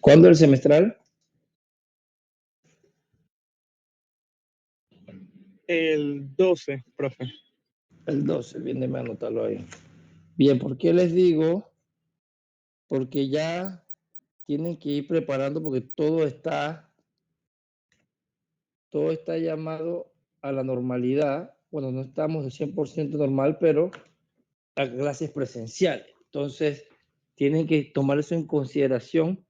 ¿Cuándo el semestral? El 12, profe. El 12, bien, déjame anotarlo ahí. Bien, ¿por qué les digo? Porque ya tienen que ir preparando porque todo está llamado a la normalidad. Bueno, no estamos de 100% normal, pero a clases presenciales. Entonces, tienen que tomar eso en consideración,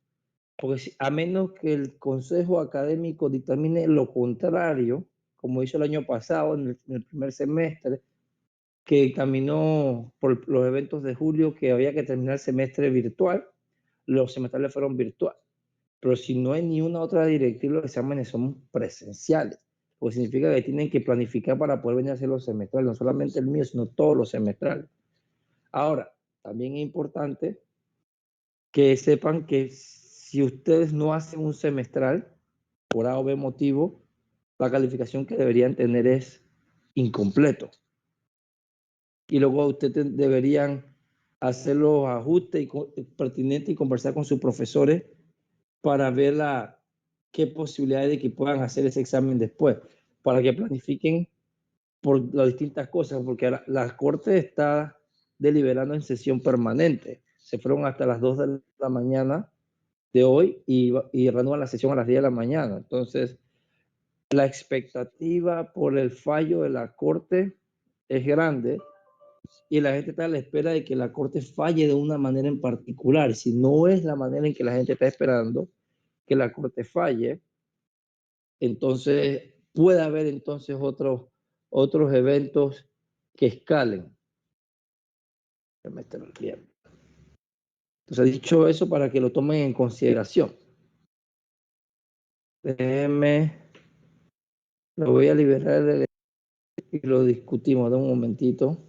porque a menos que el consejo académico dictamine lo contrario, como hizo el año pasado en el primer semestre, que dictaminó por los eventos de julio que había que terminar el semestre virtual, los semestrales fueron virtuales. Pero si no hay ni una otra directiva, los exámenes son presenciales, pues significa que tienen que planificar para poder venir a hacer los semestrales, no solamente el mío, sino todos los semestrales. Ahora, también es importante que sepan que si ustedes no hacen un semestral, por A o B motivo, la calificación que deberían tener es incompleto. Y luego ustedes deberían hacer los ajustes pertinentes y conversar con sus profesores para ver qué posibilidades de que puedan hacer ese examen después, para que planifiquen por las distintas cosas, porque la Corte está deliberando en sesión permanente. Se fueron hasta las 2 de la mañana de hoy y reanudan la sesión a las 10 de la mañana. Entonces, la expectativa por el fallo de la Corte es grande y la gente está a la espera de que la Corte falle de una manera en particular. Si no es la manera en que la gente está esperando que la Corte falle, entonces puede haber entonces otros eventos que escalen. Entonces, dicho eso, para que lo tomen en consideración. Déjenme, lo voy a liberar y lo discutimos de un momentito.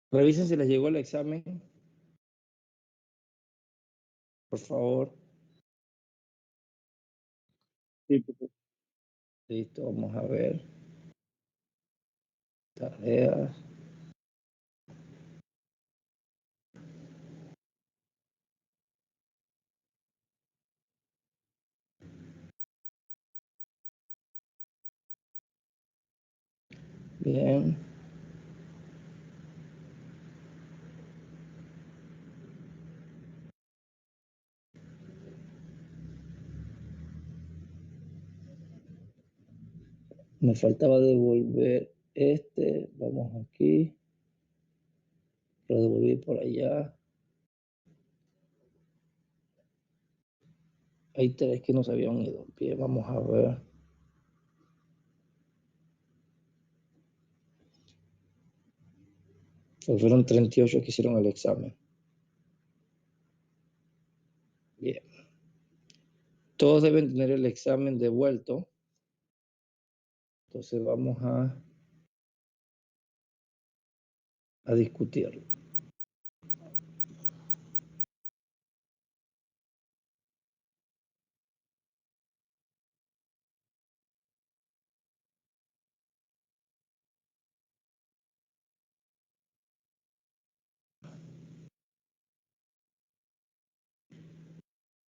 Revisen si les llegó el examen, por favor. Sí, profe. Listo, vamos a ver. Tareas. Bien. Me faltaba devolver este. Vamos aquí. Lo devolví por allá. Hay 3 que no se habían ido. Bien, vamos a ver. Pues fueron 38 que hicieron el examen. Bien. Todos deben tener el examen devuelto. Entonces vamos a discutirlo.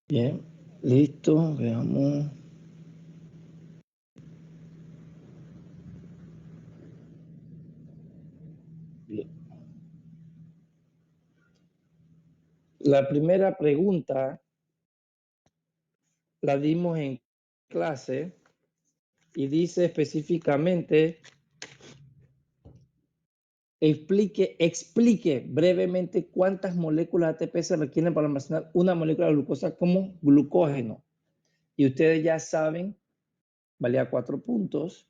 Bien, listo, veamos. Bien. La primera pregunta la dimos en clase y dice específicamente explique brevemente cuántas moléculas de ATP se requieren para almacenar una molécula de glucosa como glucógeno. Y ustedes ya saben, valía 4 puntos,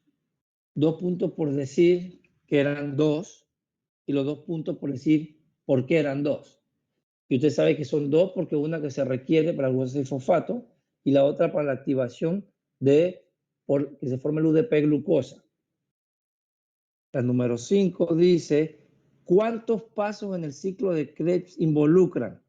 2 puntos por decir que eran 2 y los 2 puntos por decir por qué eran 2. Y usted sabe que son 2 porque una que se requiere para el glucosa y fosfato y la otra para la activación de que se forme el UDP glucosa. La número 5 dice, ¿cuántos pasos en el ciclo de Krebs involucran?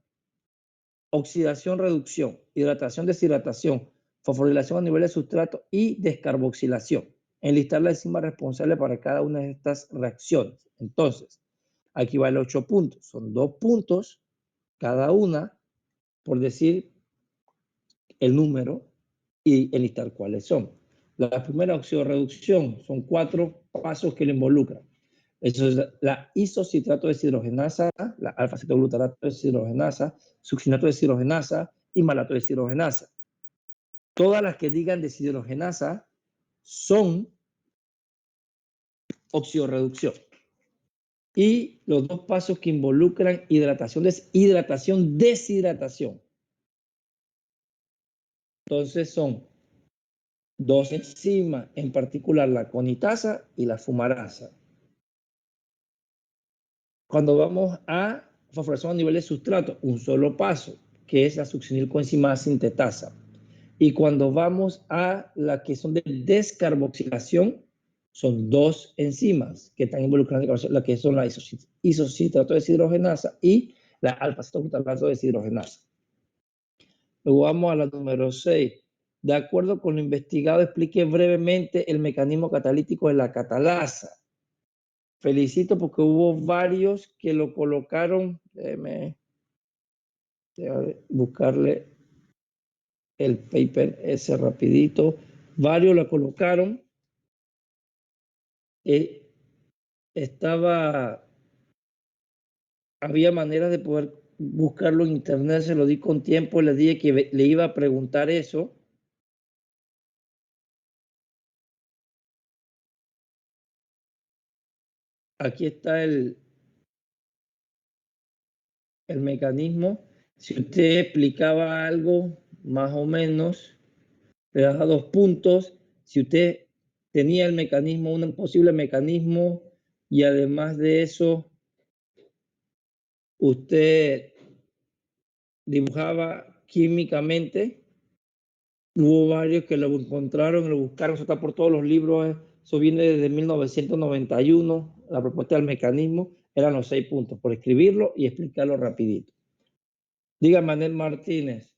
Oxidación, reducción, hidratación, deshidratación, fosforilación a nivel de sustrato y descarboxilación. Enlistar la enzima responsable para cada una de estas reacciones. Entonces, aquí vale 8 puntos. Son 2 puntos cada una por decir el número y enlistar cuáles son. La primera oxidorreducción son 4 pasos que le involucran. Eso es la isocitrato deshidrogenasa, la alfa-cetoglutarato deshidrogenasa, succinato deshidrogenasa y malato deshidrogenasa. Todas las que digan deshidrogenasa son oxidorreducción. Y los 2 pasos que involucran hidratación, deshidratación. Entonces son 2 enzimas, en particular la conitasa y la fumarasa. Cuando vamos a fosforilación a nivel de sustrato, un solo paso, que es la succinilcoenzima sintetasa. Y cuando vamos a la que son de descarboxilación, son 2 enzimas que están involucradas en la que son la isocitrato deshidrogenasa y la alfa-cetoglutarato deshidrogenasa. Luego vamos a la número 6. De acuerdo con lo investigado, explique brevemente el mecanismo catalítico de la catalasa. Felicito porque hubo varios que lo colocaron. Déjame buscarle el paper ese rapidito. Varios lo colocaron. Había maneras de poder buscarlo en internet, se lo di con tiempo, le dije que le iba a preguntar eso. Aquí está el mecanismo. Si usted explicaba algo, más o menos, le daba 2 puntos. Si usted tenía el mecanismo, un posible mecanismo, y además de eso, usted dibujaba químicamente, hubo varios que lo encontraron, lo buscaron, eso está por todos los libros, eso viene desde 1991, la propuesta del mecanismo, eran los 6 puntos, por escribirlo y explicarlo rapidito. Dígame, Anel Martínez.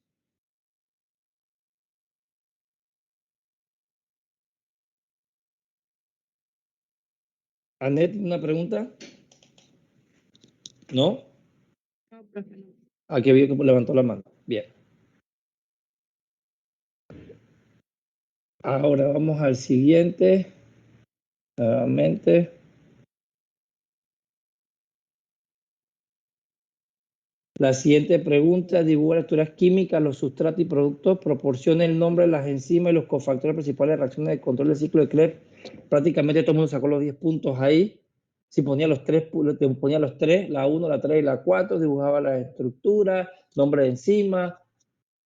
Anet, ¿una pregunta? ¿No? No, profe, no. Aquí había que levantó la mano. Bien. Ahora vamos al siguiente. Nuevamente. La siguiente pregunta, dibuja las estructuras químicas, los sustratos y productos, proporciona el nombre de las enzimas y los cofactores principales de reacciones de control del ciclo de Krebs. Prácticamente todo el mundo sacó los 10 puntos ahí. Si ponía los 3, ponía los 3, la 1, la 3 y la 4, dibujaba la estructura, nombre de enzima.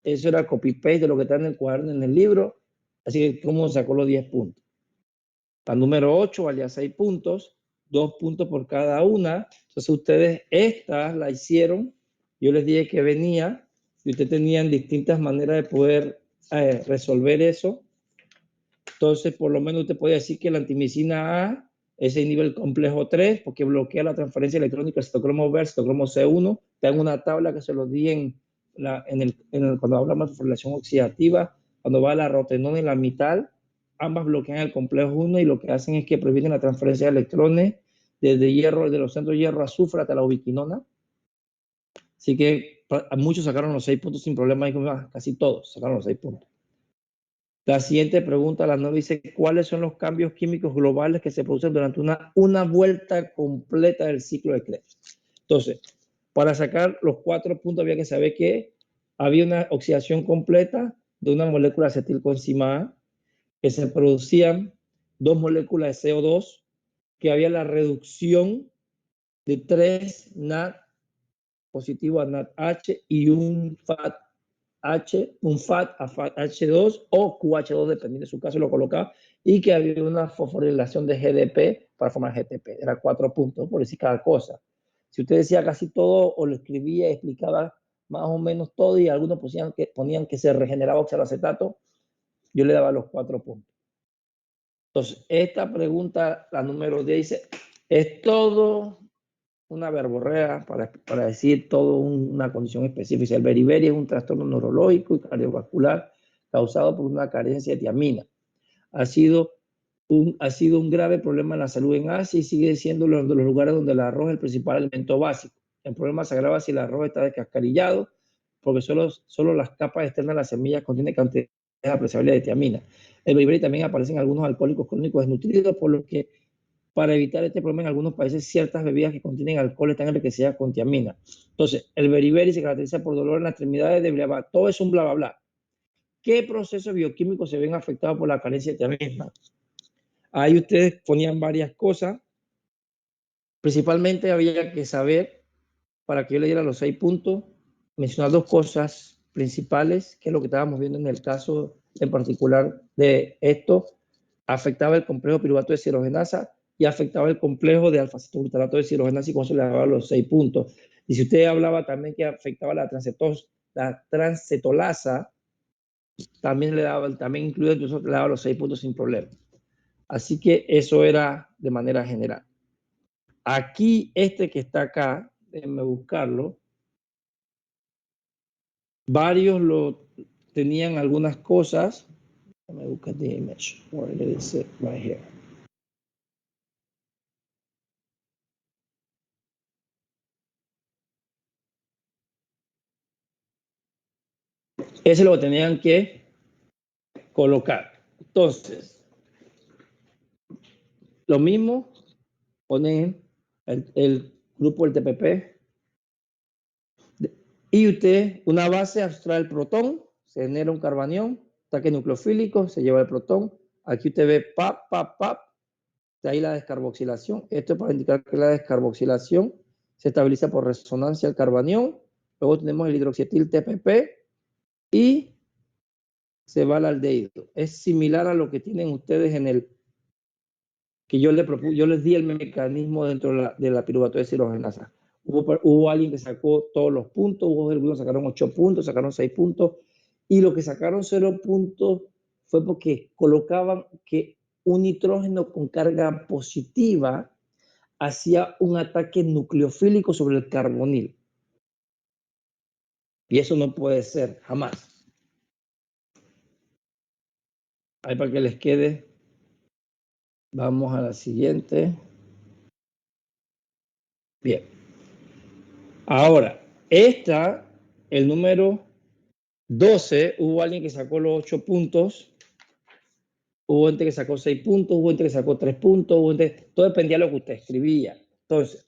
Eso era copy-paste de lo que está en el cuaderno, en el libro. Así que todo el mundo sacó los 10 puntos. La número 8 valía 6 puntos, 2 puntos por cada una. Entonces ustedes estas la hicieron. Yo les dije que venía y ustedes tenían distintas maneras de poder resolver eso. Entonces, por lo menos usted puede decir que la antimicina A es el nivel complejo 3 porque bloquea la transferencia electrónica del citocromo B al citocromo C1. Tengo una tabla que se los di cuando hablamos de fosforilación oxidativa, cuando va la rotenona y la mital, ambas bloquean el complejo 1 y lo que hacen es que previenen la transferencia de electrones desde hierro, desde los centros de hierro azufre hasta la ubiquinona. Así que muchos sacaron los 6 puntos sin problema, casi todos sacaron los 6 puntos. La siguiente pregunta, la 9, dice, ¿cuáles son los cambios químicos globales que se producen durante una vuelta completa del ciclo de Krebs? Entonces, para sacar los 4 puntos había que saber que había una oxidación completa de una molécula acetilcoenzima A, que se producían 2 moléculas de CO2, que había la reducción de 3 NAD positivo a NADH y un FAT a FATH2 o QH2, dependiendo de su caso, lo colocaba, y que había una fosforilación de GDP para formar GTP. Era 4 puntos, por decir cada cosa. Si usted decía casi todo o lo escribía y explicaba más o menos todo y algunos ponían que se regeneraba oxaloacetato, yo le daba los 4 puntos. Entonces, esta pregunta, la número 10, es todo una verborrea para decir todo una condición específica. El beriberi es un trastorno neurológico y cardiovascular causado por una carencia de tiamina. Ha sido un grave problema en la salud en Asia y sigue siendo uno de los lugares donde el arroz es el principal alimento básico. El problema se agrava si el arroz está descascarillado, porque solo las capas externas de las semillas contienen cantidades apreciables de tiamina. El beriberi también aparece en algunos alcohólicos crónicos desnutridos, por lo que para evitar este problema en algunos países ciertas bebidas que contienen alcohol están enriquecidas con tiamina. Entonces, el beriberi se caracteriza por dolor en las extremidades, debilidad, todo es un bla, bla, bla. ¿Qué procesos bioquímicos se ven afectados por la carencia de tiamina? Ahí ustedes ponían varias cosas. Principalmente había que saber, para que yo le diera los 6 puntos, mencionar 2 cosas principales, que es lo que estábamos viendo en el caso en particular de esto. Afectaba el complejo piruvato de deshidrogenasa y afectaba el complejo de alfa-cetoglutarato de deshidrogenasa, y con eso le daba los 6 puntos. Y si usted hablaba también que afectaba la transcetolasa, también le daba, también incluido, entonces le daba los 6 puntos sin problema. Así que eso era de manera general. Aquí, este que está acá, déjenme buscarlo, varios lo tenían algunas cosas. Déjenme buscar the image. Where is it? Right here. Ese lo tenían que colocar. Entonces, lo mismo, ponen el grupo del TPP y usted, una base, abstrae el protón, se genera un carbanión, ataque nucleofílico, se lleva el protón. Aquí usted ve pap, pap, pap, de ahí la descarboxilación. Esto es para indicar que la descarboxilación se estabiliza por resonancia al carbanión. Luego tenemos el hidroxietil TPP y se va al aldehído. Es similar a lo que tienen ustedes en el que yo les di el mecanismo dentro de la piruvato de deshidrogenasa. Hubo alguien que sacó todos los puntos, hubo algunos que sacaron 8 puntos, sacaron 6 puntos, y los que sacaron 0 puntos fue porque colocaban que un nitrógeno con carga positiva hacía un ataque nucleofílico sobre el carbonil. Y eso no puede ser, jamás. Ahí para que les quede. Vamos a la siguiente. Bien. Ahora, el número 12, hubo alguien que sacó los 8 puntos, hubo gente que sacó 6 puntos, hubo gente que sacó 3 puntos, todo dependía de lo que usted escribía. Entonces,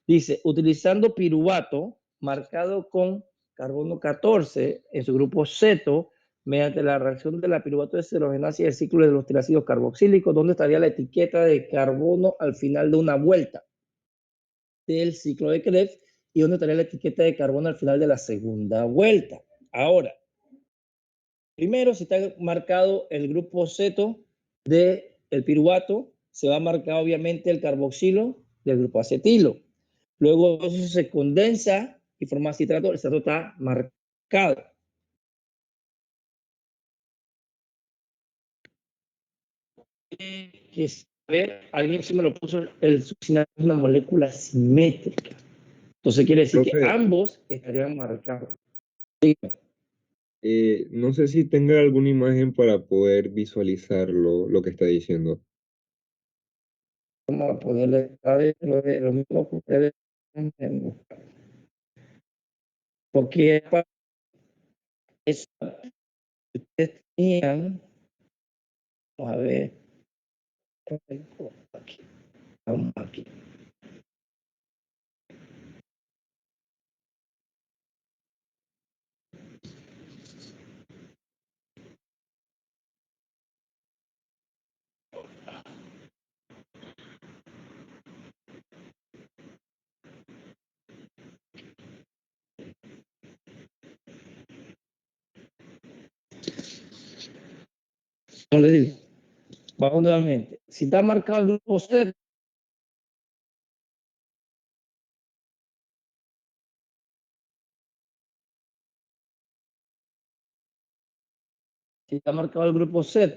dice, utilizando piruvato marcado con carbono 14 en su grupo ceto, mediante la reacción de la piruvato de deshidrogenasa y el ciclo de los triácidos carboxílicos, ¿dónde estaría la etiqueta de carbono al final de una vuelta del ciclo de Krebs y dónde estaría la etiqueta de carbono al final de la segunda vuelta? Ahora, primero, si está marcado el grupo ceto del piruvato, se va a marcar obviamente el carboxilo del grupo acetilo. Luego eso se condensa y forma citrato, el citrato está marcado. Que saber, alguien sí me lo puso, el succinato es una molécula simétrica. Entonces quiere decir que Profe, ambos estarían marcados. no sé si tenga alguna imagen para poder visualizar lo que está diciendo. Vamos a ponerle a ver lo mismo que ustedes entienden. Porque es, ustedes tenían, vamos a ver, aquí, vamos aquí. No le digo. Vamos nuevamente. Si está marcado el grupo Z, si está marcado el grupo Z,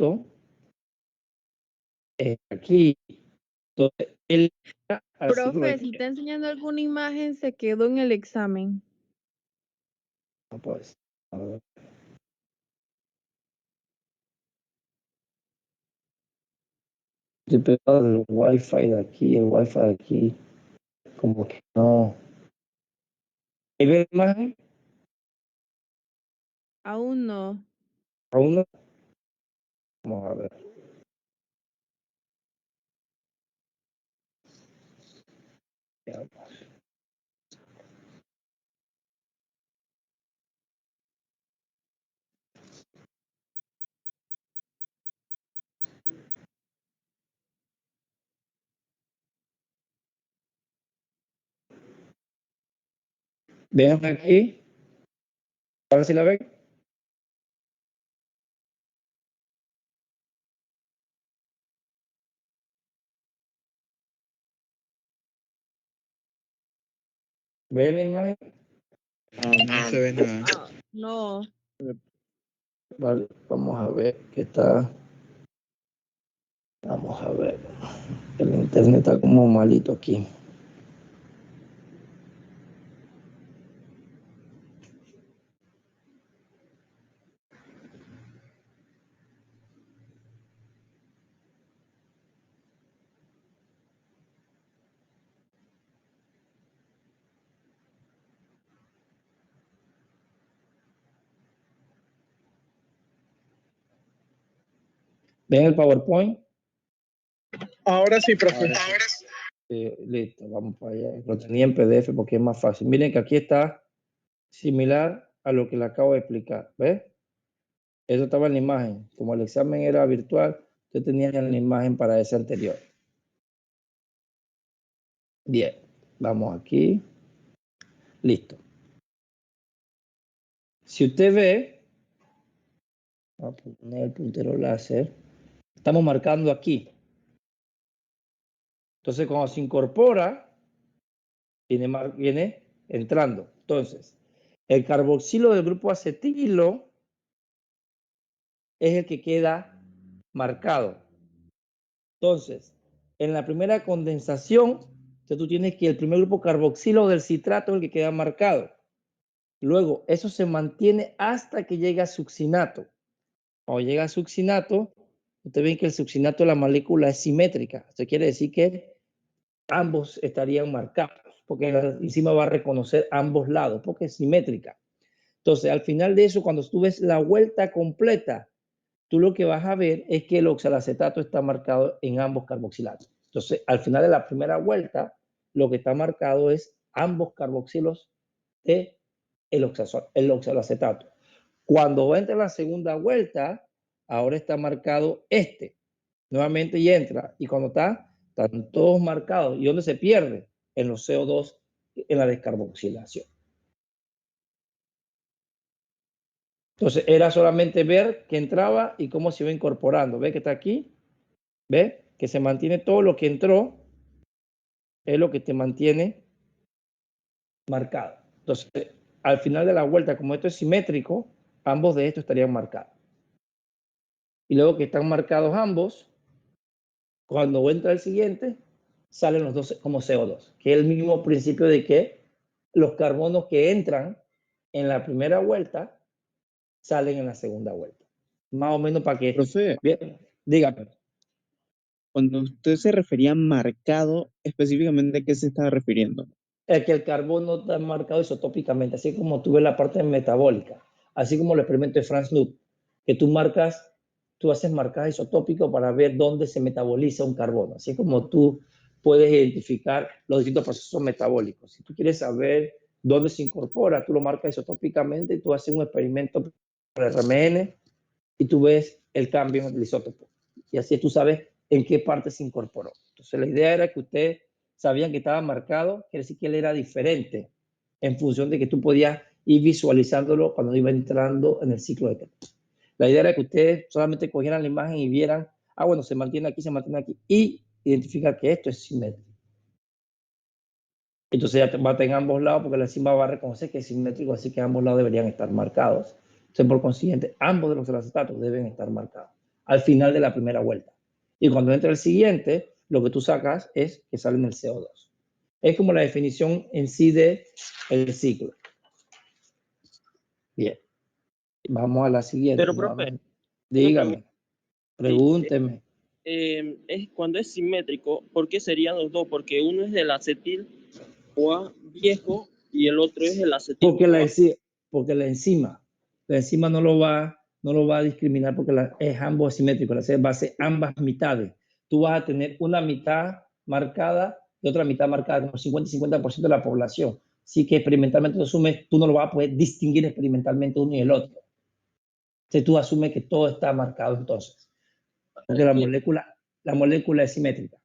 aquí, entonces él al ciclo Profe, de- si está enseñando alguna imagen, se quedó en el examen. No puede ser. A ver. Estoy pegado del Wi-Fi de aquí, el Wi-Fi de aquí, como que no. ¿Y ve la imagen? Aún no. Aún no. Vamos a ver. Veamos. Vean aquí. A ver si la ven. ¿Ven la imagen? No se ve nada. No. Vale, vamos a ver qué está. Vamos a ver. El internet está como malito aquí. ¿Ven el PowerPoint? Ahora sí, profe. Listo, vamos para allá. Lo tenía en PDF porque es más fácil. Miren que aquí está similar a lo que le acabo de explicar. ¿Ves? Eso estaba en la imagen. Como el examen era virtual, yo tenía en la imagen para ese anterior. Bien, vamos aquí. Listo. Si usted ve, voy a poner el puntero láser, estamos marcando aquí. Entonces, cuando se incorpora, viene entrando. Entonces, el carboxilo del grupo acetilo es el que queda marcado. Entonces, en la primera condensación, tú tienes que el primer grupo carboxilo del citrato es el que queda marcado. Luego, eso se mantiene hasta que llega a succinato. Cuando llega a succinato, ustedes ven que el succinato de la molécula es simétrica. Esto quiere decir que ambos estarían marcados, porque la enzima va a reconocer ambos lados, porque es simétrica. Entonces, al final de eso, cuando tú ves la vuelta completa, tú lo que vas a ver es que el oxalacetato está marcado en ambos carboxilatos. Entonces, al final de la primera vuelta, lo que está marcado es ambos carboxilos de el oxalacetato. Cuando entra la segunda vuelta, ahora está marcado este. Nuevamente y entra. Y cuando están todos marcados. ¿Y dónde se pierde? En los CO2, en la descarboxilación. Entonces, era solamente ver que entraba y cómo se iba incorporando. ¿Ve que está aquí? ¿Ve? Que se mantiene todo lo que entró, es lo que te mantiene marcado. Entonces, al final de la vuelta, como esto es simétrico, ambos de estos estarían marcados. Y luego que están marcados ambos, cuando entra el siguiente, salen los dos como CO2, que es el mismo principio de que los carbonos que entran en la primera vuelta salen en la segunda vuelta. Más o menos para que... Profe, Bien, dígame. cuando usted se refería a marcado, específicamente, ¿a qué se estaba refiriendo? Es que el carbono está marcado isotópicamente, así como tú ves la parte metabólica, así como el experimento de Franz Knuth, que tú haces marcaje isotópico para ver dónde se metaboliza un carbono, así como tú puedes identificar los distintos procesos metabólicos. Si tú quieres saber dónde se incorpora, tú lo marcas isotópicamente y tú haces un experimento por RMN y tú ves el cambio en el isótopo. Y así tú sabes en qué parte se incorporó. Entonces la idea era que usted sabían que estaba marcado, quiere decir que él era diferente en función de que tú podías ir visualizándolo cuando iba entrando en el ciclo de Krebs. La idea era que ustedes solamente cogieran la imagen y vieran, bueno, se mantiene aquí, y identificar que esto es simétrico. Entonces ya va a tener ambos lados, porque la enzima va a reconocer que es simétrico, así que ambos lados deberían estar marcados. Entonces, por consiguiente, ambos de los acetatos deben estar marcados al final de la primera vuelta. Y cuando entra el siguiente, lo que tú sacas es que sale en el CO2. Es como la definición en sí del ciclo. Bien. Vamos a la siguiente. Pero, profe, dígame, pregúnteme. es cuando es simétrico, ¿por qué serían los dos? Porque uno es del acetil CoA viejo y el otro es el acetil Porque la enzima no lo va a discriminar porque es ambos asimétricos, va a ser ambas mitades. Tú vas a tener una mitad marcada y otra mitad marcada, como 50 y 50% de la población. Así que experimentalmente tú no lo vas a poder distinguir experimentalmente uno y el otro. Entonces tú asumes que todo está marcado entonces. Porque la molécula es simétrica.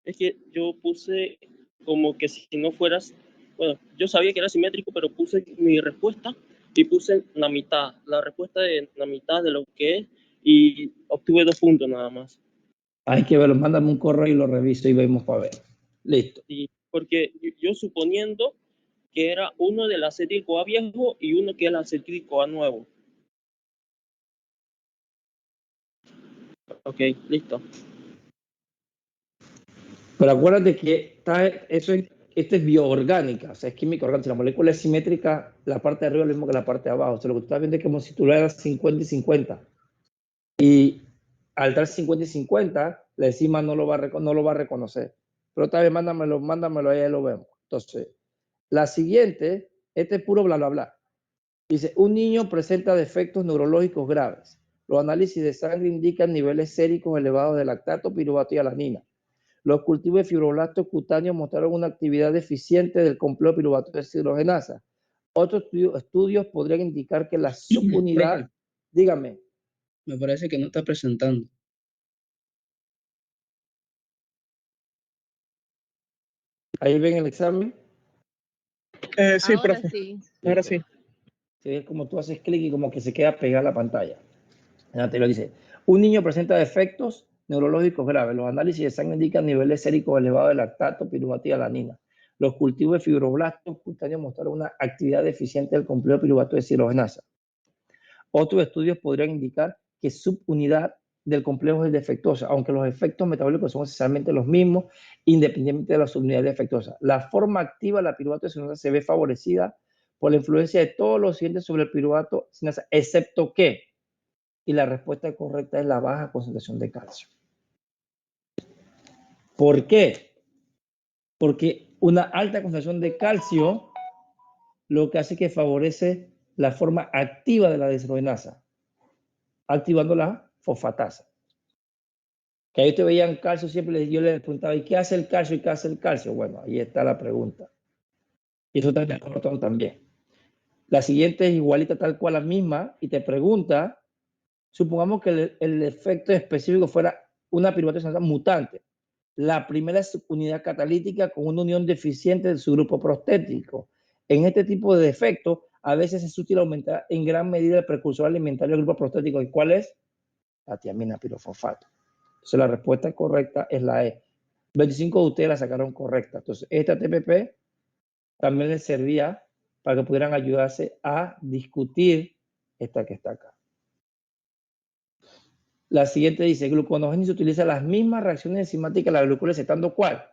Es que yo puse como que si no fueras, bueno, yo sabía que era simétrico, pero puse mi respuesta y puse la mitad, la respuesta de la mitad de lo que es, y obtuve 2 puntos nada más. Hay que verlo, mándame un correo y lo reviso y vemos para ver. Listo. Y porque yo suponiendo que era uno del acetil CoA viejo y uno que es el acetil CoA nuevo. Ok, listo. Pero acuérdate que esto es bioorgánica, o sea, es química orgánica. La molécula es simétrica, la parte de arriba es lo mismo que la parte de abajo. O sea, lo que tú estás viendo es como si tú le das 50 y 50. Y al dar 50 y 50, la enzima no lo va a reconocer. Pero otra vez mándamelo ahí lo vemos. Entonces, la siguiente, este es puro bla, bla, bla. Dice, un niño presenta defectos neurológicos graves. Los análisis de sangre indican niveles séricos elevados de lactato, piruvato y alanina. Los cultivos de fibroblastos cutáneos mostraron una actividad deficiente del complejo piruvato deshidrogenasa. Otros estudios podrían indicar que la subunidad... Profe, dígame. me parece que no está presentando. Ahí ven el examen. Sí, Ahora profe. sí. Ahora sí. Es como tú haces clic y como que se queda pegada la pantalla. Ya te lo dice. Un niño presenta defectos neurológicos graves. Los análisis de sangre indican niveles séricos elevados de lactato, piruvato y alanina. Los cultivos de fibroblastos cutáneos mostraron una actividad deficiente del complejo piruvato deshidrogenasa. Otros estudios podrían indicar que subunidad del complejo es defectuosa, aunque los efectos metabólicos son esencialmente los mismos, independientemente de la subunidad defectuosa. La forma activa de la piruvato deshidrogenasa se ve favorecida por la influencia de todos los siguientes sobre el piruvato deshidrogenasa, excepto que, y la respuesta correcta es la baja concentración de calcio. ¿Por qué? Porque una alta concentración de calcio lo que hace que favorece la forma activa de la deshidrogenasa, activando la fosfatasa. Que ahí ustedes veían calcio, siempre yo les preguntaba, ¿y qué hace el calcio? ¿Y qué hace el calcio? Bueno, ahí está la pregunta. Y eso está importante también. La siguiente es igualita tal cual la misma y te pregunta, supongamos que el efecto específico fuera una piruvato deshidrogenasa mutante. La primera es unidad catalítica con una unión deficiente de su grupo prostético. En este tipo de defectos, a veces es útil aumentar en gran medida el precursor alimentario del grupo prostético. ¿Y cuál es? La tiamina pirofosfato. Entonces la respuesta correcta es la E. 25 de ustedes la sacaron correcta. Entonces esta TPP también les servía para que pudieran ayudarse a discutir esta que está acá. La siguiente dice, gluconogénesis utiliza las mismas reacciones enzimáticas de la glucólisis, estando ¿cuál?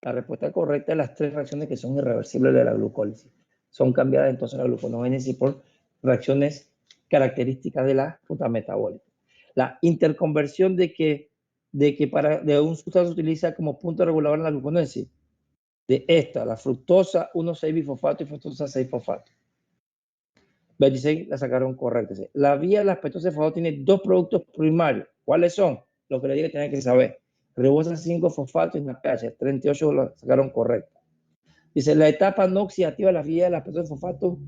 La respuesta correcta es las 3 reacciones que son irreversibles de la glucólisis. Son cambiadas entonces la gluconogénesis por reacciones características de la ruta metabólica. La interconversión de un sustrato se utiliza como punto regulador en la gluconogénesis. De esta, la fructosa 1,6-bifosfato y fructosa 6-fosfato. 26 la sacaron correcta. La vía de la aspartosa de fosfato tiene 2 productos primarios. ¿Cuáles son? Lo que le digo que tienen que saber. Ribosa 5-fosfato y NAPH. 38 la sacaron correcta. Dice, la etapa no oxidativa de la vía de la aspartosa de fosfato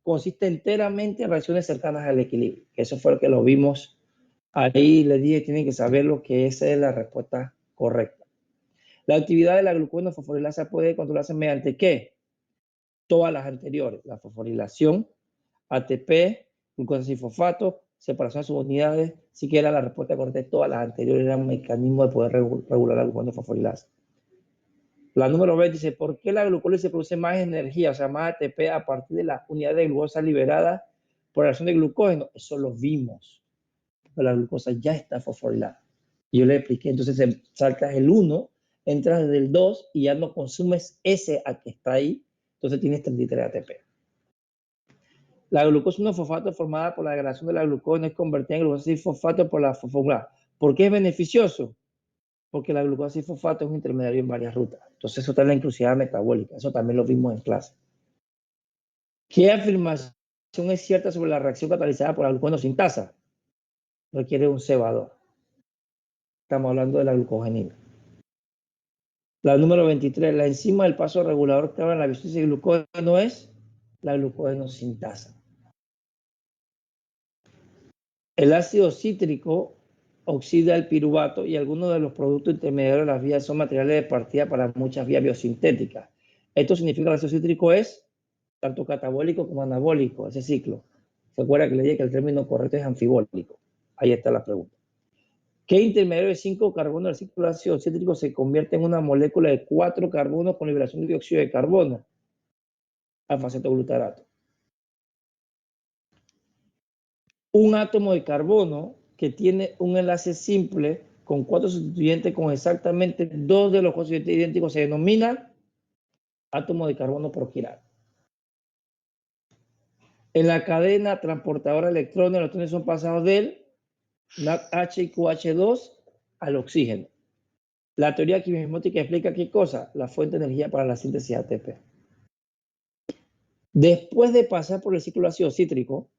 consiste enteramente en reacciones cercanas al equilibrio. Eso fue lo que lo vimos ahí. Les dije, tienen que saber lo que esa es la respuesta correcta. La actividad de la glucosinofosforilasa puede controlarse mediante ¿qué? Todas las anteriores, la fosforilación, ATP, glucosa sin fosfato, separación de subunidades, sí que era la respuesta correcta de todas las anteriores, era un mecanismo de poder regular la glucosa fosforilasa. La número 20 dice, ¿por qué la glucólisis produce más energía, o sea, más ATP a partir de las unidades de glucosa liberadas por la acción de glucógeno? Eso lo vimos. Pero la glucosa ya está fosforilada. Y yo le expliqué, entonces saltas el 1, entras desde el 2 y ya no consumes ese a que está ahí, entonces tienes 33 ATP. La glucosa 1-fosfato formada por la degradación de la glucosa es convertida en glucosa 6-fosfato por la fosfomulasa. ¿Por qué es beneficioso? Porque la glucosa 6-fosfato es un intermediario en varias rutas. Entonces eso está en la inclusividad metabólica. Eso también lo vimos en clase. ¿Qué afirmación es cierta sobre la reacción catalizada por la glucosa sintasa? Requiere un cebador. Estamos hablando de la glucogenina. La número 23, la enzima del paso regulador clave en la biosíntesis de glucógeno es la glucógeno sintasa. El ácido cítrico oxida el piruvato y algunos de los productos intermediarios de las vías son materiales de partida para muchas vías biosintéticas. Esto significa que el ácido cítrico es tanto catabólico como anabólico, ese ciclo. ¿Se acuerda que le dije que el término correcto es anfibólico? Ahí está la pregunta. ¿Qué intermediario de 5 carbonos del ciclo del ácido cítrico se convierte en una molécula de 4 carbonos con liberación de dióxido de carbono? Alfa-cetoglutarato. Un átomo de carbono que tiene un enlace simple con 4 sustituyentes con exactamente 2 de los constituyentes idénticos se denomina átomo de carbono proquiral. En la cadena transportadora de electrones, los electrones son pasados del NADH y QH2 al oxígeno. La teoría quimosmótica explica qué cosa, la fuente de energía para la síntesis ATP. Después de pasar por el ciclo ácido cítrico,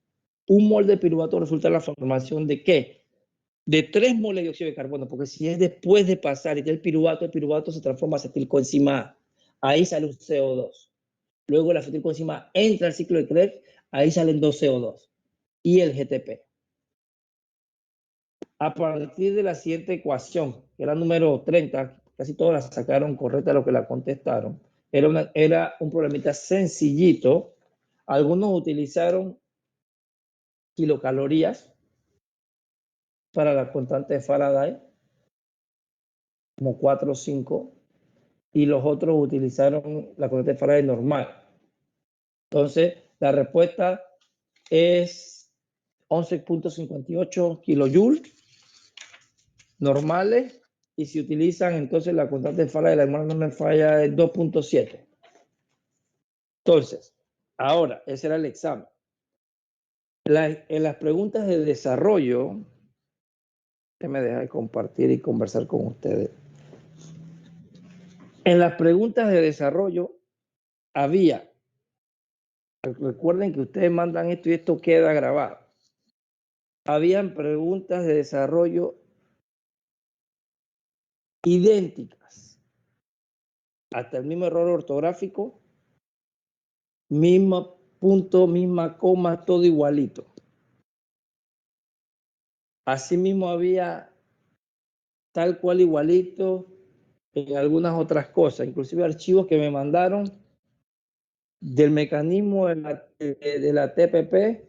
un mol de piruvato resulta en la formación de ¿qué? De 3 moles de dióxido de carbono, porque si es después de pasar y del piruvato, el piruvato se transforma en acetilcoenzima A. Ahí sale un CO2. Luego la acetilcoenzima A entra al ciclo de Krebs, ahí salen 2 CO2 y el GTP. A partir de la siguiente ecuación, que era número 30, casi todos la sacaron correcta lo que la contestaron, era un problemita sencillito. Algunos utilizaron kilocalorías para la constante de Faraday, como 4 o 5, y los otros utilizaron la constante de Faraday normal. Entonces, la respuesta es 11.58 kilojoules normales, y si utilizan entonces la constante de Faraday, la hermana no me falla, es 2.7. Entonces, ahora, ese era el examen. En las preguntas de desarrollo, que me deja de compartir y conversar con ustedes. En las preguntas de desarrollo había, recuerden que ustedes mandan esto y esto queda grabado. Habían preguntas de desarrollo idénticas, hasta el mismo error ortográfico, mismo punto, misma coma, todo igualito. Asimismo había tal cual igualito en algunas otras cosas, inclusive archivos que me mandaron del mecanismo de la TPP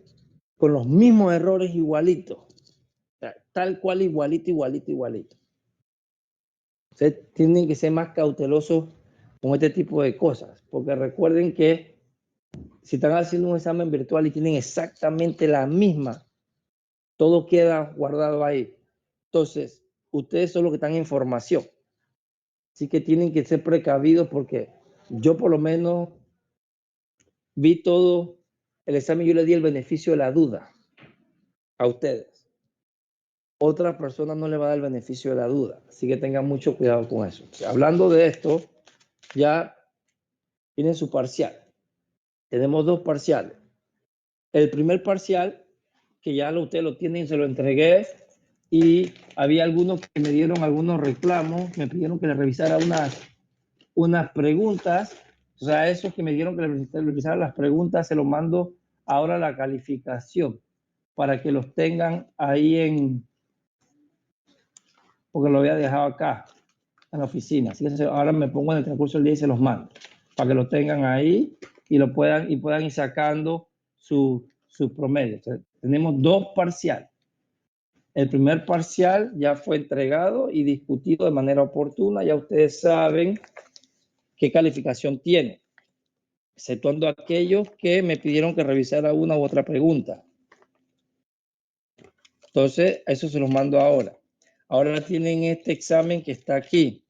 con los mismos errores igualitos. O sea, tal cual igualito. Ustedes tienen que ser más cautelosos con este tipo de cosas, porque recuerden que si están haciendo un examen virtual y tienen exactamente la misma, todo queda guardado ahí. Entonces, ustedes son los que están en formación. Así que tienen que ser precavidos porque yo por lo menos vi todo el examen, yo le di el beneficio de la duda a ustedes. Otras personas no le va a dar el beneficio de la duda, así que tengan mucho cuidado con eso. Hablando de esto, ya tienen su parcial. Tenemos 2 parciales. El primer parcial, que ya ustedes lo tienen, se lo entregué, y había algunos que me dieron algunos reclamos, me pidieron que les revisara unas preguntas. O sea, esos que me dieron que les revisara las preguntas, se los mando ahora a la calificación, para que los tengan ahí porque lo había dejado acá, en la oficina. Así que ahora me pongo en el transcurso del día y se los mando, para que lo tengan ahí y puedan ir sacando su promedio. Tenemos 2 parciales. El primer parcial ya fue entregado y discutido de manera oportuna. Ya ustedes saben qué calificación tiene, exceptuando aquellos que me pidieron que revisara una u otra pregunta. Entonces, eso se los mando ahora. Ahora tienen este examen que está aquí.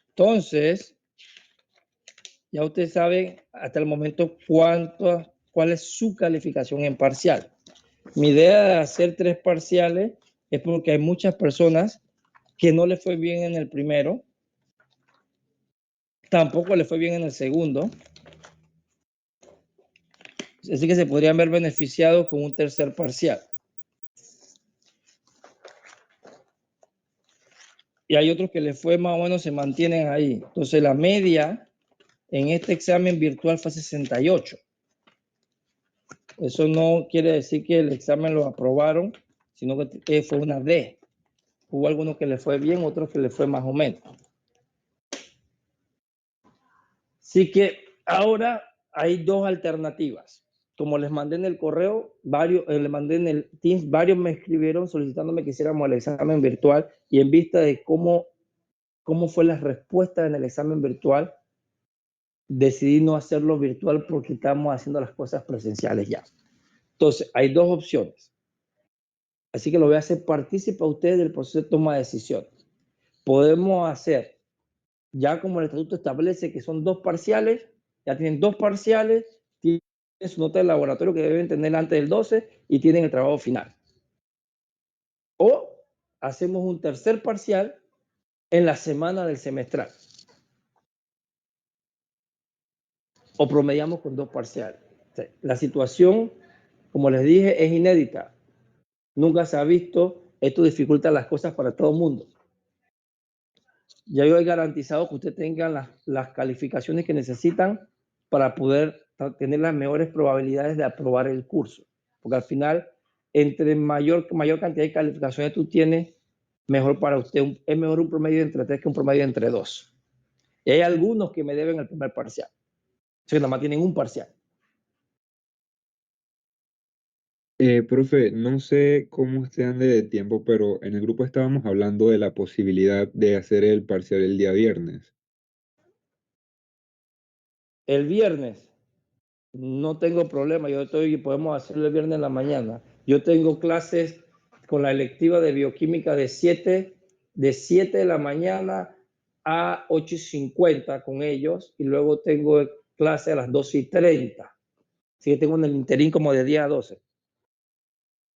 Entonces, ya ustedes saben hasta el momento cuál es su calificación en parcial. Mi idea de hacer 3 parciales es porque hay muchas personas que no les fue bien en el primero, tampoco les fue bien en el segundo, así que se podrían ver beneficiados con un tercer parcial. Y hay otros que les fue más o menos, se mantienen ahí. Entonces la media en este examen virtual fue 68. Eso no quiere decir que el examen lo aprobaron, sino que fue una D. Hubo algunos que les fue bien, otros que les fue más o menos. Así que ahora hay 2 alternativas. Como les mandé en el correo, les mandé en el Teams, varios me escribieron solicitándome que hiciéramos el examen virtual, y en vista de cómo fue la respuesta en el examen virtual, decidí no hacerlo virtual porque estamos haciendo las cosas presenciales ya. Entonces, hay 2 opciones. Así que lo voy a hacer partícipe a ustedes del proceso de toma de decisiones. Podemos hacer, ya como el estatuto establece que son 2 parciales, ya tienen 2 parciales, tienen su nota de laboratorio que deben tener antes del 12 y tienen el trabajo final. O hacemos un tercer parcial en la semana del semestral. O promediamos con 2 parciales. O sea, la situación, como les dije, es inédita. Nunca se ha visto. Esto dificulta las cosas para todo el mundo. Ya yo he garantizado que ustedes tengan las calificaciones que necesitan para poder tener las mejores probabilidades de aprobar el curso. Porque al final, entre mayor cantidad de calificaciones tú tienes, mejor para usted. Es mejor un promedio de entre 3 que un promedio de entre 2. Y hay algunos que me deben el primer parcial. O sea, que nada más tienen un parcial. Profe, no sé cómo usted ande de tiempo, pero en el grupo estábamos hablando de la posibilidad de hacer el parcial el día viernes. El viernes no tengo problema, podemos hacerlo el viernes en la mañana. Yo tengo clases con la electiva de bioquímica de 7 de la mañana a 8:50 con ellos, y luego tengo clase a las 12:30. Así que tengo en el interín como de 10 a 12.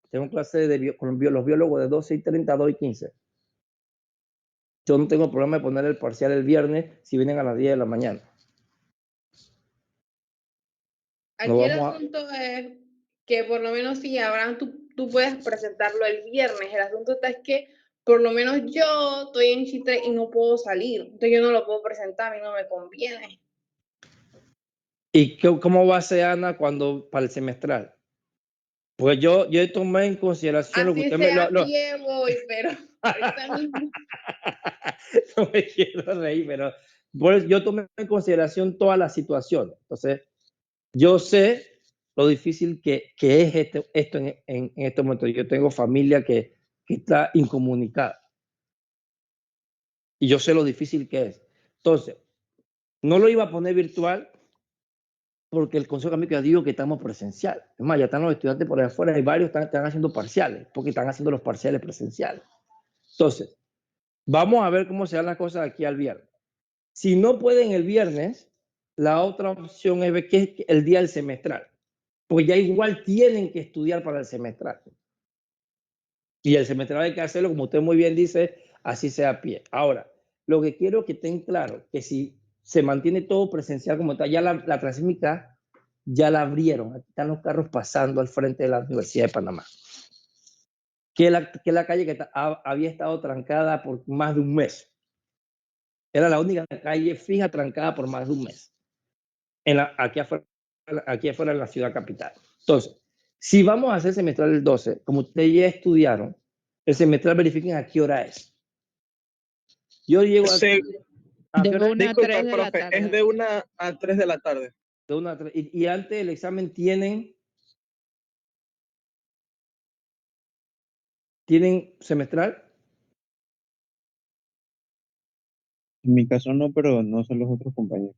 Tengo clase con los biólogos de 12:30 a 2:15. Yo no tengo problema de poner el parcial el viernes si vienen a las 10 de la mañana. Aquí el asunto es que por lo menos si Abraham tú puedes presentarlo el viernes. El asunto está es que por lo menos yo estoy en Chitre y no puedo salir. Entonces yo no lo puedo presentar, a mí no me conviene. ¿Y cómo va a ser, Ana, para el semestral? Pues yo tomé en consideración lo que Así usted sea a pie voy, pero ahorita mismo. No me quiero reír, pero yo tomé en consideración todas las situaciones. Entonces, yo sé lo difícil que es esto en este momento. Yo tengo familia que está incomunicada. Y yo sé lo difícil que es. Entonces, no lo iba a poner virtual porque el Consejo Académico ya dijo que estamos presencial. Es más, ya están los estudiantes por ahí afuera y varios están haciendo parciales, porque están haciendo los parciales presenciales. Entonces, vamos a ver cómo se dan las cosas aquí al viernes. Si no pueden el viernes, la otra opción es ver qué es el día del semestral, porque ya igual tienen que estudiar para el semestral. Y el semestral hay que hacerlo, como usted muy bien dice, así sea a pie. Ahora, lo que quiero que estén claros, que si se mantiene todo presencial como está, ya la transísmica ya la abrieron. Aquí están los carros pasando al frente de la Universidad de Panamá. Que la calle que había estado trancada por más de un mes. Era la única calle fija trancada por más de un mes. Aquí afuera en la ciudad capital. Entonces, si vamos a hacer semestral el 12, como ustedes ya estudiaron, el semestral verifiquen a qué hora es. Yo llego aquí. De 1 a 3 de la profe, tarde. es de 1 a 3 de la tarde. Y antes del examen tienen ¿Tienen semestral? En mi caso no, pero no son los otros compañeros.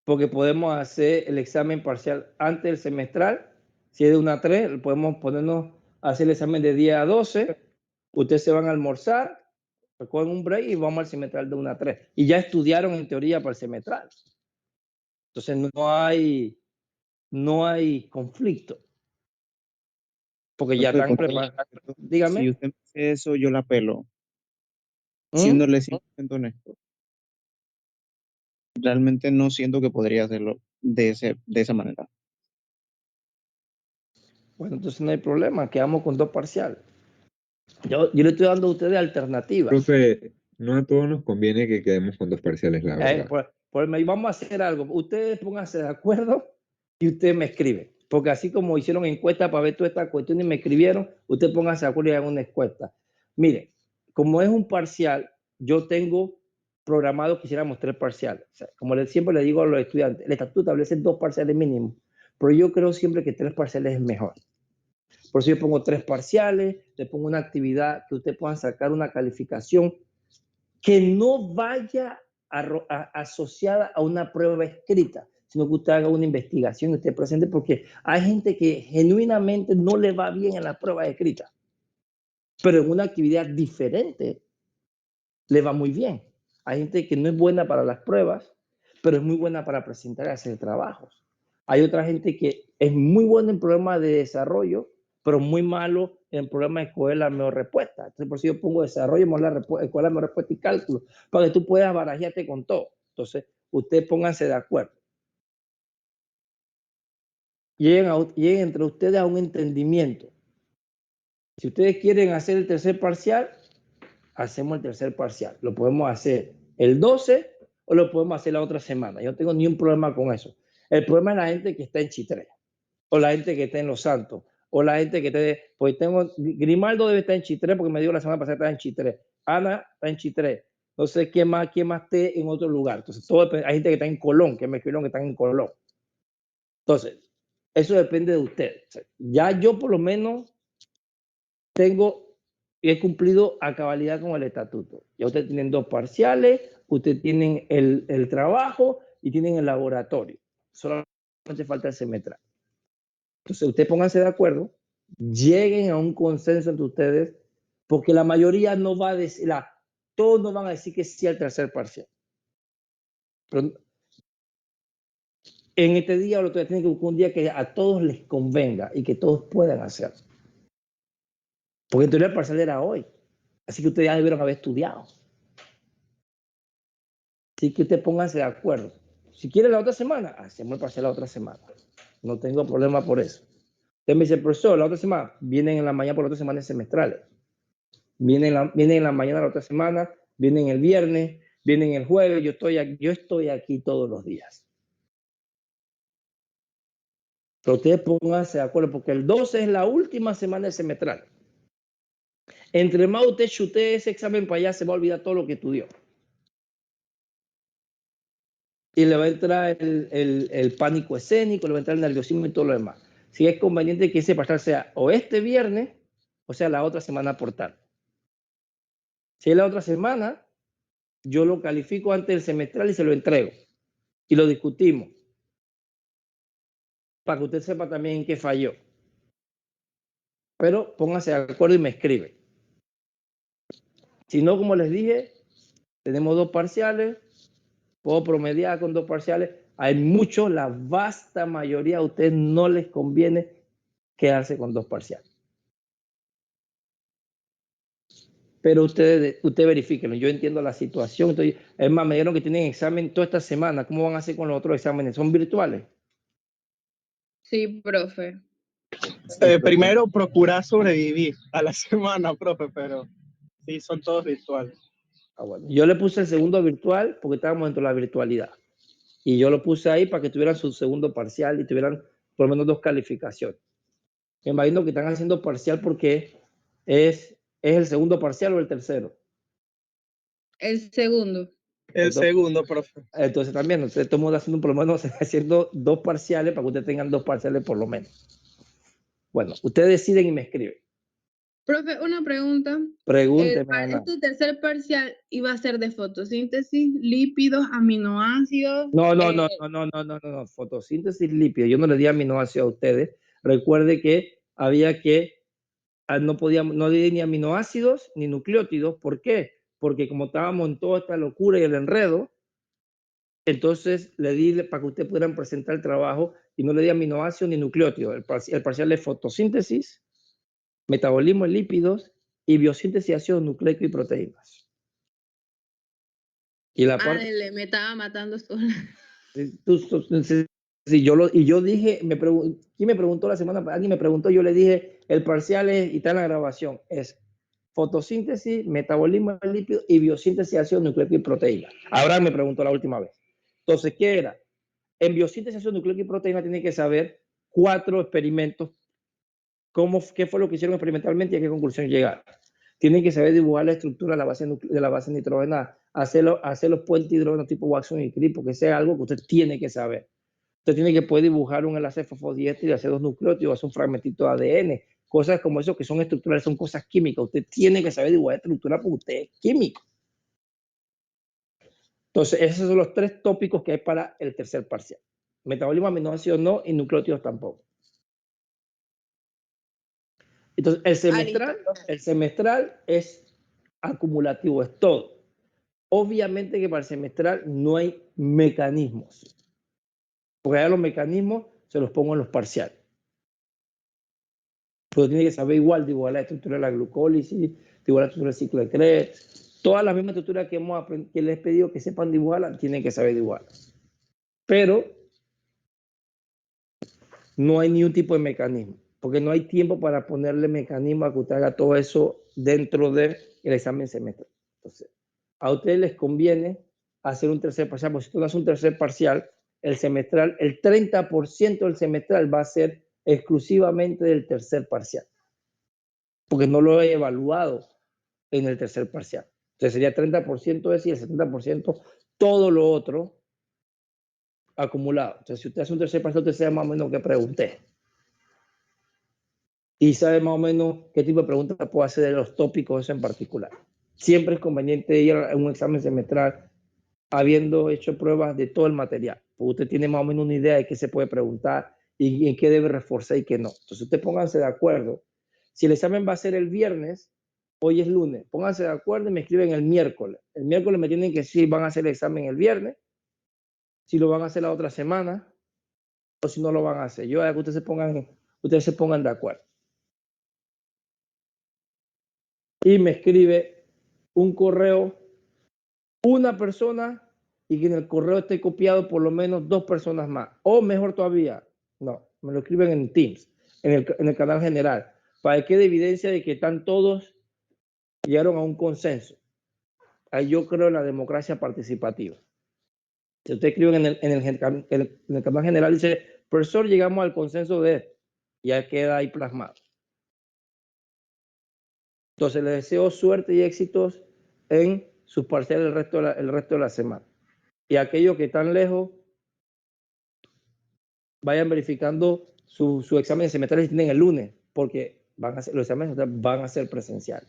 Porque podemos hacer el examen parcial antes del semestral. Si es de 1 a 3, podemos ponernos a hacer el examen de 10 a 12. Ustedes se van a almorzar, recogen un break y vamos al semestral de 1 a 3. Y ya estudiaron en teoría para el semestral. Entonces no hay conflicto. Porque ya están preparados. Dígame. Si usted me dice eso, yo la pelo. ¿Mm? Siéndole 100% honesto. Realmente no siento que podría hacerlo de esa manera. Bueno, entonces no hay problema, quedamos con 2 parciales. Yo le estoy dando a ustedes alternativas. Profe, no a todos nos conviene que quedemos con 2 parciales, la verdad. Vamos a hacer algo. Ustedes pónganse de acuerdo y ustedes me escriben. Porque así como hicieron encuesta para ver toda esta cuestión y me escribieron, ustedes pónganse de acuerdo y hagan una encuesta. Miren, como es un parcial, yo tengo programado que hiciéramos 3 parciales. O sea, como siempre le digo a los estudiantes, el estatuto establece 2 parciales mínimos, pero yo creo siempre que 3 parciales es mejor. Por eso yo pongo 3 parciales, le pongo una actividad que ustedes puedan sacar una calificación que no vaya asociada a una prueba escrita, sino que usted haga una investigación y esté presente, porque hay gente que genuinamente no le va bien en la prueba escrita, pero en una actividad diferente le va muy bien. Hay gente que no es buena para las pruebas, pero es muy buena para presentar y hacer trabajos. Hay otra gente que es muy buena en problemas de desarrollo, pero muy malo en problemas de escoger la mejor respuesta. Entonces, por eso yo pongo desarrollo, escoger la mejor respuesta y cálculo, para que tú puedas barajearte con todo. Entonces, ustedes pónganse de acuerdo. Lleguen entre ustedes a un entendimiento. Si ustedes quieren hacer el tercer parcial, hacemos el tercer parcial. Lo podemos hacer el 12 o lo podemos hacer la otra semana. Yo no tengo ni un problema con eso. El problema es la gente que está en Chitré, o la gente que está en Los Santos, o la gente que esté, pues Grimaldo debe estar en Chitré porque me dijo la semana pasada que está en Chitré. Ana está en Chitré. No sé quién más esté en otro lugar. Entonces, hay gente que está en Colón, que me escribieron que están en Colón. Entonces, eso depende de usted. O sea, ya yo por lo menos he cumplido a cabalidad con el estatuto. Ya ustedes tienen 2 parciales, ustedes tienen el trabajo y tienen el laboratorio. Solamente falta el semestral. Entonces, ustedes pónganse de acuerdo, lleguen a un consenso entre ustedes, porque la mayoría no va a decir, todos no van a decir que sí al tercer parcial. Pero en este día o lo que tienen que buscar un día que a todos les convenga y que todos puedan hacer. Porque en teoría el parcial era hoy. Así que ustedes ya debieron haber estudiado. Así que ustedes pónganse de acuerdo. Si quieren la otra semana, hacemos el parcial la otra semana. No tengo problema por eso. Usted me dice, profesor, la otra semana, vienen en la mañana por la otra semana semestrales. Vienen en la mañana la otra semana, vienen el viernes, vienen el jueves, yo estoy aquí todos los días. Pero ustedes pónganse de acuerdo, porque el 12 es la última semana del semestral. Entre más usted chutee ese examen para allá, se va a olvidar todo lo que estudió. Y le va a entrar el pánico escénico, le va a entrar el nerviosismo y todo lo demás. Si es conveniente que ese parcial sea o este viernes, o sea, la otra semana por tarde. Si es la otra semana, yo lo califico antes del semestral y se lo entrego. Y lo discutimos. Para que usted sepa también en qué falló. Pero póngase de acuerdo y me escribe. Si no, como les dije, tenemos 2 parciales. Puedo promediar con 2 parciales. Hay muchos, la vasta mayoría a ustedes no les conviene quedarse con 2 parciales. Pero usted verifíquenlo. Yo entiendo la situación. Entonces, es más, me dijeron que tienen examen toda esta semana. ¿Cómo van a hacer con los otros exámenes? ¿Son virtuales? Sí, profe. Primero, procurar sobrevivir a la semana, profe, pero sí, son todos virtuales. Bueno. Yo le puse el segundo virtual porque estábamos dentro de la virtualidad. Y yo lo puse ahí para que tuvieran su segundo parcial y tuvieran por lo menos 2 calificaciones. Me imagino que están haciendo parcial porque es el segundo parcial o el tercero. El segundo. El segundo, profe. Entonces también, estamos haciendo por lo menos haciendo 2 parciales para que ustedes tengan 2 parciales por lo menos. Bueno, ustedes deciden y me escriben. Profe, una pregunta. Pregúnteme, Ana. Este tercer parcial iba a ser de fotosíntesis, lípidos, aminoácidos. No. Fotosíntesis lípidos. Yo no le di aminoácidos a ustedes. Recuerde que había que, no di ni aminoácidos ni nucleótidos. ¿Por qué? Porque como estábamos en toda esta locura y el enredo, entonces le di para que ustedes pudieran presentar el trabajo y no le di aminoácidos ni nucleótidos. El parcial de fotosíntesis, metabolismo en lípidos y biosíntesis de ácidos nucleicos y proteínas. Y la parte... me estaba matando sola. Yo dije, ¿quién me preguntó la semana pasada? Alguien me preguntó, yo le dije, el parcial es, y está en la grabación, es fotosíntesis, metabolismo de lípidos y biosíntesis de ácidos nucleicos y proteínas. Abraham me preguntó la última vez. Entonces, ¿qué era? En biosíntesis de ácidos nucleicos y proteínas tiene que saber 4 experimentos, qué fue lo que hicieron experimentalmente y a qué conclusión llegaron. Tienen que saber dibujar la estructura de la base nitrogenada, hacer los puentes hidrógenos tipo Watson y Crick, porque sea algo que usted tiene que saber. Usted tiene que poder dibujar un enlace fosfodiéster y hacer 2 nucleótidos, hacer un fragmentito de ADN, cosas como eso que son estructurales, son cosas químicas. Usted tiene que saber dibujar estructura porque usted es químico. Entonces, esos son los 3 tópicos que hay para el tercer parcial. Metabolismo, aminoácidos no y nucleótidos tampoco. Entonces, el semestral es acumulativo, es todo. Obviamente que para el semestral no hay mecanismos, porque allá los mecanismos se los pongo en los parciales. Pero tiene que saber igual dibujar la estructura de la glucólisis, dibujar la estructura del ciclo de Krebs, todas las mismas estructuras que les he pedido que sepan dibujarlas, tienen que saber dibujarlas. Pero no hay ni un tipo de mecanismo, porque no hay tiempo para ponerle mecanismo a que usted haga todo eso dentro del examen semestral. Entonces, a ustedes les conviene hacer un tercer parcial, porque si tú no haces un tercer parcial, el semestral, el 30% del semestral va a ser exclusivamente del tercer parcial, porque no lo he evaluado en el tercer parcial. Entonces sería 30% ese y el 70% todo lo otro acumulado. Entonces, si usted hace un tercer parcial, usted sabe más o menos qué pregunté. Y sabe más o menos qué tipo de preguntas puedo hacer de los tópicos eso en particular. Siempre es conveniente ir a un examen semestral habiendo hecho pruebas de todo el material, porque usted tiene más o menos una idea de qué se puede preguntar y en qué debe reforzar y qué no. Entonces, usted pónganse de acuerdo. Si el examen va a ser el viernes, hoy es lunes, pónganse de acuerdo y me escriben el miércoles. El miércoles me tienen que decir si van a hacer el examen el viernes, si lo van a hacer la otra semana o si no lo van a hacer. Yo hago que ustedes se pongan de acuerdo. Y me escribe un correo, una persona, y que en el correo esté copiado por lo menos 2 personas más. O mejor todavía, no, me lo escriben en Teams, en el canal general, para que quede evidencia de que están todos, llegaron a un consenso. Ahí yo creo en la democracia participativa. Si usted escribe en el canal general, dice, profesor, llegamos al consenso de esto, ya queda ahí plasmado. Entonces, les deseo suerte y éxitos en sus parciales el resto de la semana. Y aquellos que están lejos, vayan verificando su examen semestral si tienen el lunes, porque los exámenes van a ser presenciales.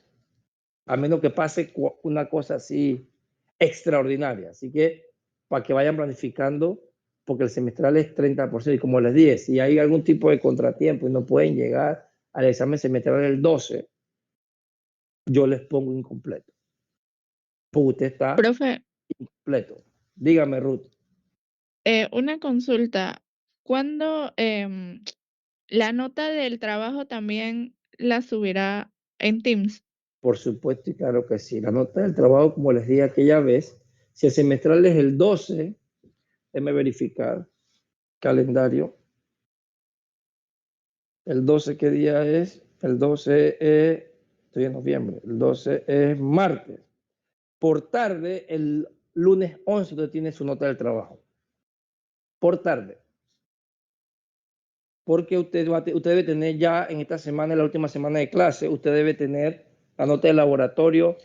A menos que pase una cosa así extraordinaria. Así que, para que vayan planificando, porque el semestral es 30%. Y como les dije, si hay algún tipo de contratiempo y no pueden llegar al examen semestral el 12, yo les pongo incompleto. Porque usted está incompleto. Dígame, Ruth. Una consulta. ¿Cuándo la nota del trabajo también la subirá en Teams? Por supuesto y claro que sí. La nota del trabajo, como les dije aquella vez, si el semestral es el 12, déjeme verificar calendario. El 12, ¿qué día es? El 12 es, estoy en noviembre, el 12 es martes. Por tarde, el lunes 11 usted tiene su nota del trabajo. Por tarde. Porque usted debe tener ya en esta semana, en la última semana de clase, usted debe tener la nota de laboratorio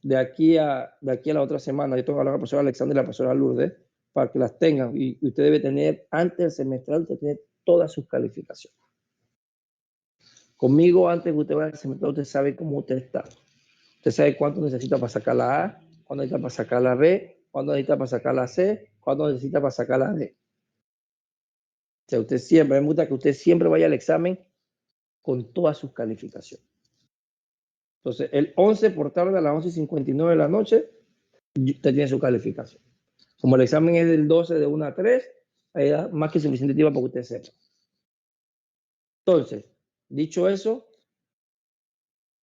de aquí a la otra semana. Yo tengo que hablar con la profesora Alexandra y la profesora Lourdes para que las tengan. Y usted debe tener, antes del semestral, usted tiene todas sus calificaciones. Conmigo, antes que usted vaya al semestre, usted sabe cómo usted está. Usted sabe cuánto necesita para sacar la A, cuánto necesita para sacar la B, cuánto necesita para sacar la C, cuánto necesita para sacar la D. O sea, usted siempre, me gusta que usted siempre vaya al examen con todas sus calificaciones. Entonces, el 11 por tarde a las 11:59 de la noche, usted tiene su calificación. Como el examen es del 12 de 1 a 3, ahí da más que suficiente tiempo para que usted sepa. Entonces, dicho eso,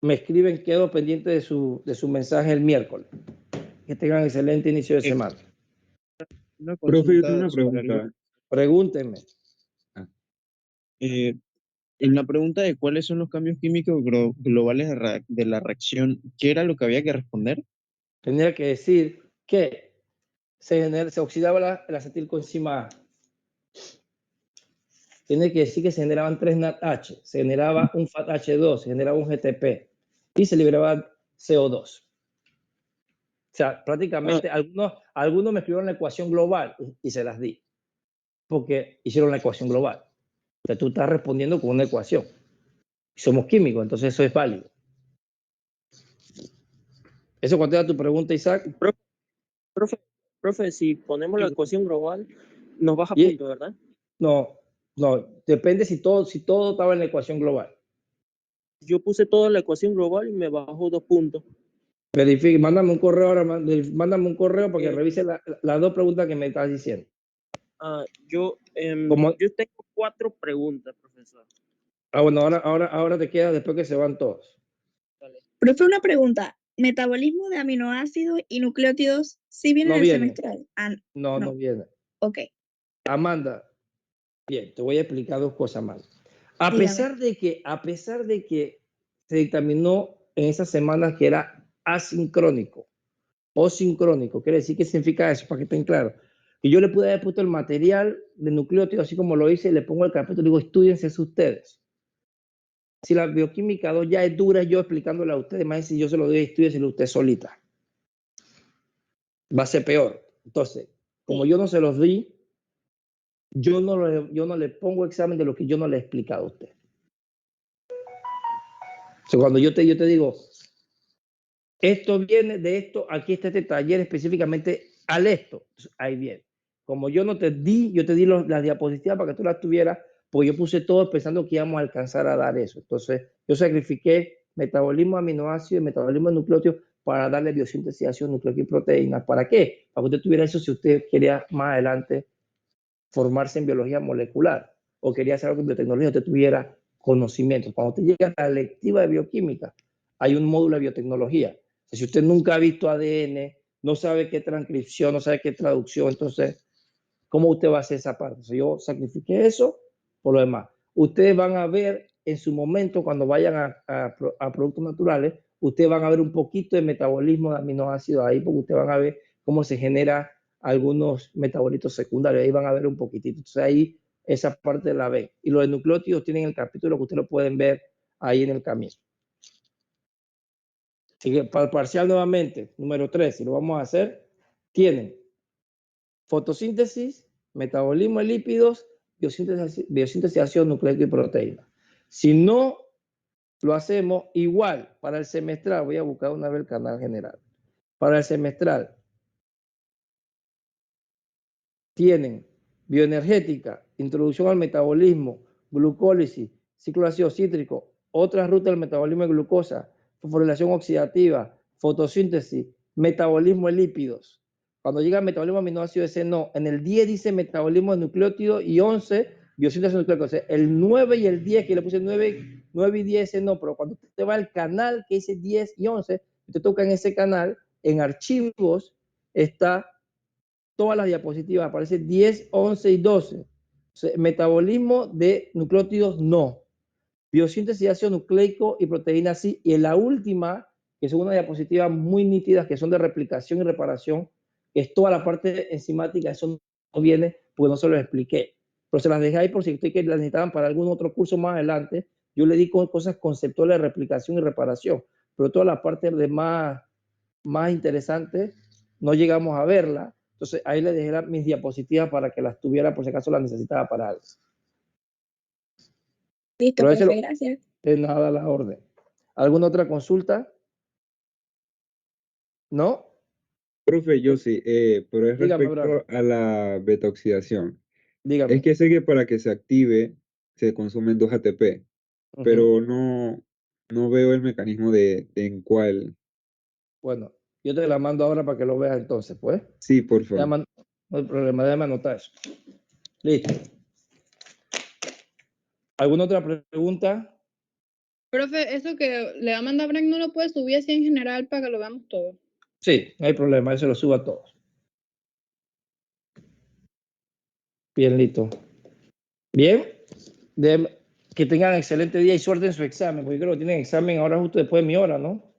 me escriben, quedo pendiente de su mensaje el miércoles. Que tengan excelente inicio de semana. Una Profe, yo tengo consulta una sobre algo. pregunta. Pregúntenme. En la pregunta de cuáles son los cambios químicos globales de la reacción, ¿qué era lo que había que responder? Tenía que decir que se oxidaba la acetilcoenzima A. Tiene que decir que se generaban 3 NADH, se generaba un FATH2, se generaba un GTP y se liberaba CO2. O sea, prácticamente algunos me escribieron la ecuación global y se las di, porque hicieron la ecuación global. O sea, tú estás respondiendo con una ecuación. Somos químicos, entonces eso es válido. ¿Eso contesta tu pregunta, Isaac? Profe, si ponemos la ecuación global, nos baja Y- punto, ¿verdad? No, depende si todo estaba en la ecuación global. Yo puse toda la ecuación global y me bajó 2 puntos. Verifique, mándame un correo ahora, mándame un correo para que Eh, revise las 2 preguntas que me estás diciendo. Yo Como- tengo 4 preguntas, profesor. Bueno, ahora te queda después que se van todos. Dale. Profe, una pregunta. ¿Metabolismo de aminoácidos y nucleótidos sí viene No en el viene. semestral? No viene. Ok, Amanda, bien, te voy a explicar 2 cosas más. A dígame. pesar de que se dictaminó en esas semanas que era asincrónico o sincrónico, quiere decir qué significa eso, para que estén claros. Y yo le pude haber puesto el material de nucleótidos, así como lo hice, y le pongo el capítulo y digo, estudiense eso ustedes. Si la bioquímica 2 ya es dura, yo explicándole a ustedes, más si yo se lo doy, estudienselo usted solita. Va a ser peor. Entonces, como yo no se los di, yo no le pongo examen de lo que yo no le he explicado a usted. O sea, cuando yo te digo, esto viene de esto, aquí está este taller específicamente al esto, ahí viene. Como yo no te di, yo te di las diapositivas para que tú las tuvieras, porque yo puse todo pensando que íbamos a alcanzar a dar eso. Entonces, yo sacrifiqué metabolismo de aminoácidos y metabolismo de nucleótidos para darle biosíntesis, ácidos nucleicos y proteínas. ¿Para qué? Para que usted tuviera eso si usted quería más adelante formarse en biología molecular o quería hacer algo en biotecnología, usted tuviera conocimientos. Cuando usted llega a la electiva de bioquímica, hay un módulo de biotecnología. Si usted nunca ha visto ADN, no sabe qué transcripción, no sabe qué traducción, entonces, ¿cómo usted va a hacer esa parte? Entonces, yo sacrifiqué eso por lo demás. Ustedes van a ver en su momento, cuando vayan a productos naturales, ustedes van a ver un poquito de metabolismo de aminoácidos ahí, porque ustedes van a ver cómo se genera algunos metabolitos secundarios, ahí van a ver un poquitito. Entonces ahí esa parte la ven. Y los de nucleótidos tienen el capítulo que ustedes lo pueden ver ahí en el camino. Así que para el parcial nuevamente, número 3, si lo vamos a hacer, tienen fotosíntesis, metabolismo de lípidos, biosíntesis de ácidos nucleicos y proteínas. Si no lo hacemos igual para el semestral, voy a buscar una vez el canal general. Para el semestral, tienen bioenergética, introducción al metabolismo, glucólisis, ciclo de ácido cítrico, otras rutas del metabolismo de glucosa, fosforilación oxidativa, fotosíntesis, metabolismo de lípidos. Cuando llega el metabolismo de aminoácidos, ese no. En el 10 dice metabolismo de nucleótidos y 11 biosíntesis nucleica. O sea, el 9 y el 10, que le puse 9 y 10, ese no. Pero cuando usted va al canal que dice 10 y 11, usted toca en ese canal, en archivos está todas las diapositivas, aparece 10, 11 y 12. O sea, metabolismo de nucleótidos no. Biosíntesis de ácido nucleico y proteína sí. Y en la última, que son unas diapositivas muy nítidas, que son de replicación y reparación, que es toda la parte enzimática, eso no viene porque no se lo expliqué. Pero se las dejé ahí por si ustedes las necesitaban para algún otro curso más adelante. Yo le di cosas conceptuales de replicación y reparación, pero toda la parte de más interesante no llegamos a verla. Entonces ahí le dejé mis diapositivas para que las tuviera por si acaso las necesitaba para algo. Listo, Pero ese profe, gracias. De nada, la orden. ¿Alguna otra consulta? ¿No? Profe, yo sí, pero es Dígame, respecto Abraham. a la beta-oxidación. Dígame. Es que sé que para que se active se consumen 2 ATP, Ujú. pero no veo el mecanismo de en cuál. Bueno, yo te la mando ahora para que lo veas entonces, pues. Sí, por favor. No hay problema, déjame anotar eso. Listo. ¿Alguna otra pregunta? Profe, eso que le va a mandar Frank no lo puede subir así en general para que lo veamos todo. Sí, no hay problema, eso lo subo a todos. Bien, listo. Bien, que tengan excelente día y suerte en su examen, porque creo que tienen examen ahora justo después de mi hora, ¿no?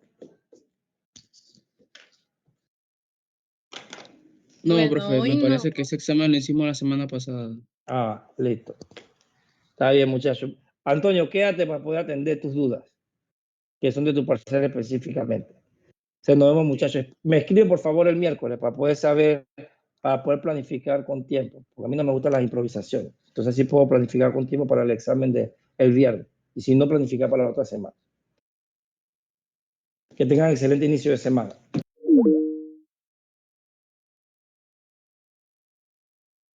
No, Bueno, profe, hoy me no. parece que ese examen lo hicimos la semana pasada. Ah, listo. Está bien, muchachos. Antonio, quédate para poder atender tus dudas, que son de tu parcial específicamente. Nos vemos, muchachos. Me escriben, por favor, el miércoles para poder saber, para poder planificar con tiempo, porque a mí no me gustan las improvisaciones. Entonces sí puedo planificar con tiempo para el examen del viernes, y si no, planificar para la otra semana. Que tengan excelente inicio de semana.